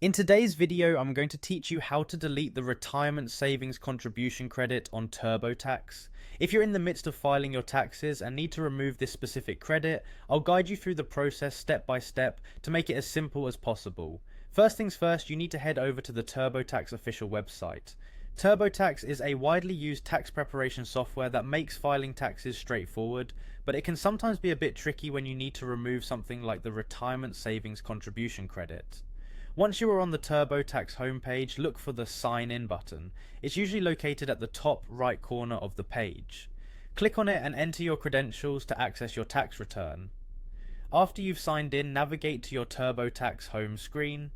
In today's video, I'm going to teach you how to delete the retirement savings contribution credit on TurboTax. If you're in the midst of filing your taxes and need to remove this specific credit, I'll guide you through the process step by step to make it as simple as possible. First things first, you need to head over to the TurboTax official website. TurboTax is a widely used tax preparation software that makes filing taxes straightforward, but it can sometimes be a bit tricky when you need to remove something like the retirement savings contribution credit. Once you are on the TurboTax homepage, look for the Sign In button. It's usually located at the top right corner of the page. Click on it and enter your credentials to access your tax return. After you've signed in, navigate to your TurboTax home screen.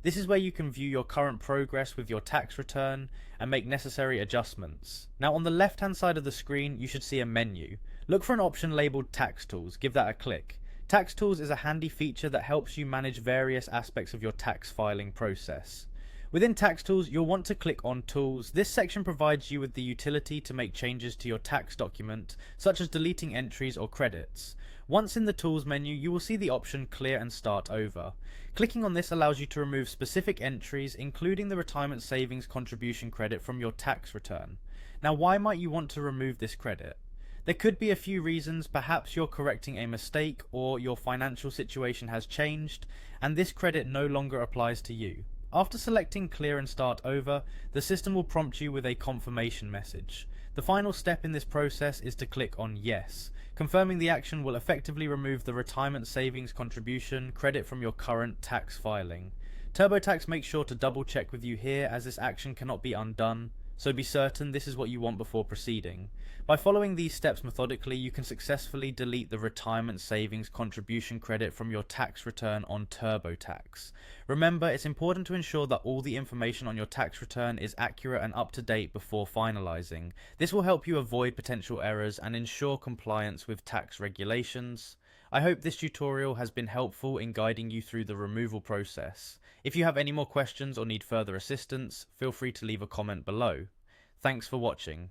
This is where you can view your current progress with your tax return and make necessary adjustments. Now on the left hand side of the screen, you should see a menu. Look for an option labeled Tax Tools, give that a click. Tax Tools is a handy feature that helps you manage various aspects of your tax filing process. Within Tax Tools, you'll want to click on Tools. This section provides you with the utility to make changes to your tax document, such as deleting entries or credits. Once in the Tools menu, you will see the option Clear and Start Over. Clicking on this allows you to remove specific entries, including the retirement savings contribution credit from your tax return. Now, why might you want to remove this credit? There could be a few reasons. Perhaps you're correcting a mistake, or your financial situation has changed and this credit no longer applies to you. After selecting Clear and Start Over, the system will prompt you with a confirmation message. The final step in this process is to click on Yes, confirming the action will effectively remove the retirement savings contribution credit from your current tax filing. TurboTax makes sure to double check with you here, as this action cannot be undone, so be certain this is what you want before proceeding. By following these steps methodically, you can successfully delete the retirement savings contribution credit from your tax return on TurboTax. Remember, it's important to ensure that all the information on your tax return is accurate and up to date before finalizing. This will help you avoid potential errors and ensure compliance with tax regulations. I hope this tutorial has been helpful in guiding you through the removal process. If you have any more questions or need further assistance, feel free to leave a comment below. Thanks for watching.